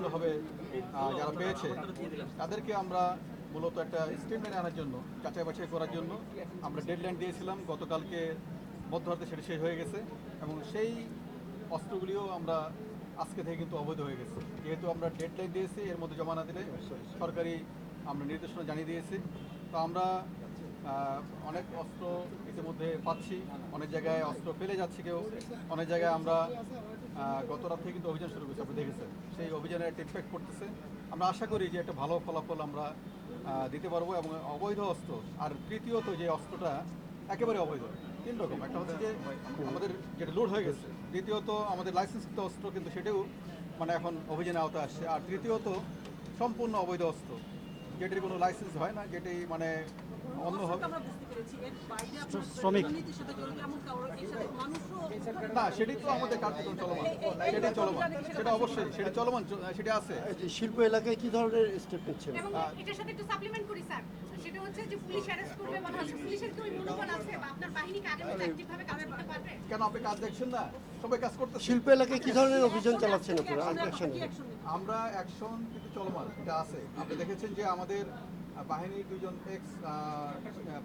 বিভিন্নভাবে যারা পেয়েছে তাদেরকে আমরা মূলত একটা স্টেটমেন্ট আনার জন্য যাচাই বাছাই করার জন্য আমরা ডেডলাইন দিয়েছিলাম। গতকালকে মধ্যরাতে সেটা শেষ হয়ে গেছে এবং সেই অস্ত্রগুলিও আমরা আজকে থেকে কিন্তু অবৈধ হয়ে গেছে। যেহেতু আমরা ডেডলাইন দিয়েছি, এর মধ্যে জমা না দিলে সরকারি আমরা নির্দেশনা জানিয়ে দিয়েছি। তো আমরা অনেক অস্ত্র ইতিমধ্যে পাচ্ছি, অনেক জায়গায় অস্ত্র ফেলে যাচ্ছে কেউ, অনেক জায়গায় আমরা গত রাত থেকে কিন্তু অভিযান শুরু করেছি, আপনি দেখেছেন। সেই অভিযানে একটা ইম্প্যাক্ট পড়তেছে। আমরা আশা করি যে একটা ভালো ফলাফল আমরা দিতে পারবো। এবং অবৈধ অস্ত্র, আর তৃতীয়ত যে অস্ত্রটা একেবারে অবৈধ, তিন রকম। একটা হচ্ছে যে আমাদের যেটা লোড হয়ে গেছে, দ্বিতীয়ত আমাদের লাইসেন্সকৃত অস্ত্র কিন্তু সেটাও মানে এখন অভিযানে আওতায় আসছে, আর তৃতীয়ত সম্পূর্ণ অবৈধ অস্ত্র যেটির কোনো লাইসেন্স হয় না, যেটি মানে অন্যভাবে শ্রমিক না, সেটি তো আমাদের কার্যক্রম চলমান, সেটাই চলমান, সেটা অবশ্যই সেটা চলমান, সেটা আছে। শিল্প এলাকায় কি ধরনের স্টেপ নিচ্ছেন? এবং এটার সাথে একটু সাপ্লিমেন্ট করি স্যার, সেটা হচ্ছে যে পুলিশ অ্যারেস্ট করবে মনে হচ্ছে, পুলিশের কি ওই মনোবল আছে বা আপনার বাহিনী কি আগের মতো অ্যাক্টিভভাবে কাজ করতে পারবে? কেন আপনি কাজ দেখছেন না? সবাই কাজ করতেছে। শিল্প এলাকায় কি ধরনের অভিযান চালাচ্ছেন আপনারা? আমরা অ্যাকশন কিন্তু চলমান, এটা আছে। আপনি দেখেছেন যে আমাদের বাহিনীর দুজন এক্স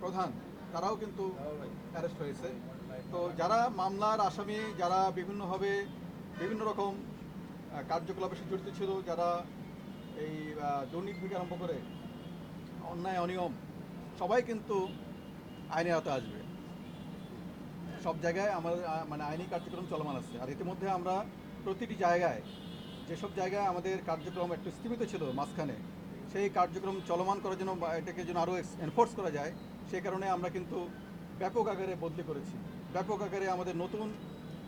প্রধান তারাও কিন্তু অ্যারেস্ট হয়েছে। তো যারা মামলার আসামি, যারা বিভিন্নভাবে বিভিন্ন রকম কার্যকলাপের সাথে জড়িত ছিল, যারা এই দুর্নীতি থেকে আরম্ভ করে অন্যায় অনিয়ম, সবাই কিন্তু আইনের আওতায় আসবে। সব জায়গায় আমার মানে আইনি কার্যক্রম চলমান আছে। আর ইতিমধ্যে আমরা প্রতিটি জায়গায়, যেসব জায়গায় আমাদের কার্যক্রম একটু স্থিমিত ছিল মাঝখানে, সেই কার্যক্রম চলমান করার জন্য এটাকে যেন আরও এনফোর্স করা যায়, সেই কারণে আমরা কিন্তু ব্যাপক আকারে বদলি করেছি। ব্যাপক আকারে আমাদের নতুন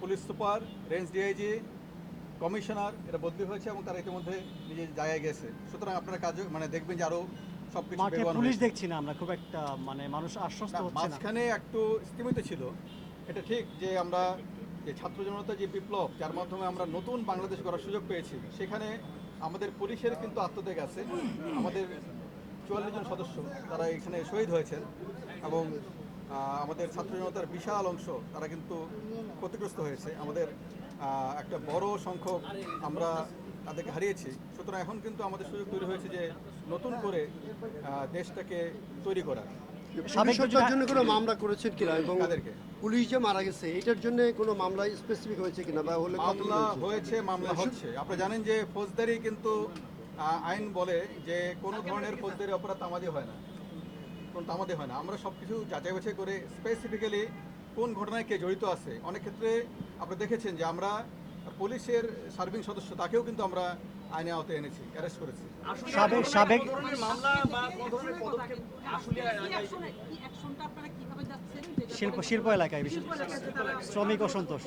police super, range DIG, commissioner এরা বদলি হয়েছে এবং তারা ইতিমধ্যে নিজের জায়গায় গেছে। সুতরাং আপনারা কাজ মানে দেখবেন যে আরও সব কিছু পুলিশ দেখছি না আমরা খুব একটা, মানে মানুষ আশ্বস্ত হচ্ছে না। মাঝখানে একটু স্থিমিত ছিল, এটা ঠিক যে আমরা যে ছাত্র জনতা যে বিপ্লব, যার মাধ্যমে আমরা নতুন বাংলাদেশ গড়ার সুযোগ পেয়েছি, সেখানে আমাদের পুলিশের কিন্তু আত্মত্যাগ আছে। আমাদের 44 জন সদস্য তারা এখানে শহীদ হয়েছেন এবং আমাদের ছাত্র জনতার বিশাল অংশ তারা কিন্তু ক্ষতিগ্রস্ত হয়েছে। আমাদের একটা বড় সংখ্যক আমরা তাদেরকে হারিয়েছি। সুতরাং এখন কিন্তু আমাদের সুযোগ তৈরি হয়েছে যে নতুন করে দেশটাকে তৈরি করা। সাবেকদের জন্য কোনো মামলা করেছেন কিনা এবং তাদেরকে পুলিশ যে মারা গেছে এটার জন্য কোনো মামলা স্পেসিফিক হয়েছে কিনা বা হলে মামলা হয়েছে, মামলা হচ্ছে। আপনারা জানেন যে ফৌজদারি কিন্তু আইন বলে যে কোনো ধরনের ফৌজদারি অপরাধ তামাদি হয় না, কোনো তামাদি হয় না। আমরা সব কিছু যাচাই বাছাই করে স্পেসিফিক্যালি কোন ঘটনায় কে জড়িত আছে। অনেক ক্ষেত্রে আপনারা দেখেছেন যে আমরা পুলিশের সার্ভিং সদস্য তাকেও কিন্তু আমরা আইনে আওতায় এনেছি, অ্যারেস্ট করেছি। সাবেক শিল্প এলাকায় শ্রমিক অসন্তোষ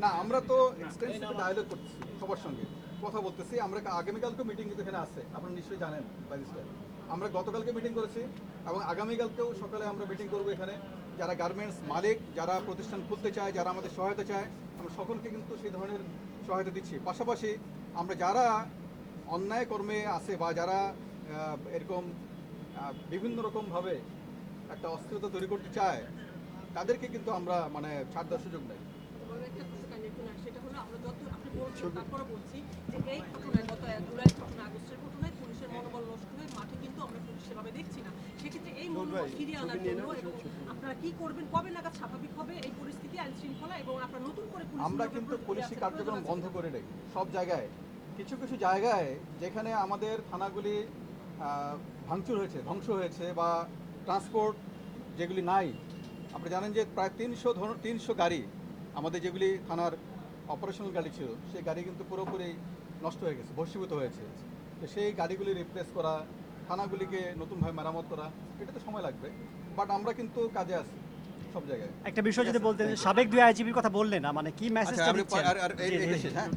না, আমরা তো এক্সটেন্সিভ ডায়ালগ করতেছি, সবার সঙ্গে কথা বলতেছি। আমরা আগামীকালকেও মিটিং কিন্তু এখানে আছে, আপনারা নিশ্চয়ই জানেন ব্যারিস্টার। আমরা গতকালকে মিটিং করেছি এবং আগামীকালকেও সকালে আমরা মিটিং করবো এখানে। যারা গার্মেন্টস মালিক, যারা প্রতিষ্ঠান খুলতে চায়, যারা আমাদের সহায়তা চায়, আমরা সকলকে কিন্তু সেই ধরনের সহায়তা দিচ্ছি। পাশাপাশি আমরা যারা অন্যায় কর্মে আছে বা যারা এরকম বিভিন্ন রকমভাবে একটা অস্থিরতা তৈরি করতে চায়, তাদেরকে কিন্তু আমরা মানে ছাড় দেওয়ার সুযোগ নেই। সেটা হলো আমরা যত আপনি বলছেন তারপরে বলছি যে এই ঘটনায় গত জুলাই ঘটনা, আগস্টের ঘটনায় পুলিশের মনোবল নষ্ট হয়ে মাঠে কিন্তু আমরা পুলিশ সেভাবে দেখছি না। সেক্ষেত্রে এই মনোবল ফিরিয়ে আনার জন্য এবং আপনারা কি করবেন, কবে নাগাদ স্বাভাবিক হবে এই পরিস্থিতি, আইন শৃঙ্খলা এবং আপনারা নতুন করে আমরা কিন্তু পুলিশি কার্যক্রম বন্ধ করে রেখে সব জায়গায়, কিছু কিছু জায়গায় যেখানে আমাদের থানাগুলি ভাঙচুর হয়েছে, ধ্বংস হয়েছে বা ট্রান্সপোর্ট যেগুলি নাই, আপনি জানেন যে প্রায় 300 গাড়ি আমাদের যেগুলি থানার অপারেশনাল গাড়ি ছিল, সেই গাড়ি কিন্তু পুরোপুরি নষ্ট হয়ে গেছে, ভস্মীভূত হয়েছে। তো সেই গাড়িগুলি রিপ্লেস করা, থানাগুলিকে নতুনভাবে মেরামত করা, এটা তো সময় লাগবে, বাট আমরা কিন্তু কাজে আছি সব জায়গায়। একটা বিষয় যদি বলতেন, সাবেক 2 আইজিপির কথা বললেন না, মানে কি মেসেজটা দিচ্ছেন? হ্যাঁ।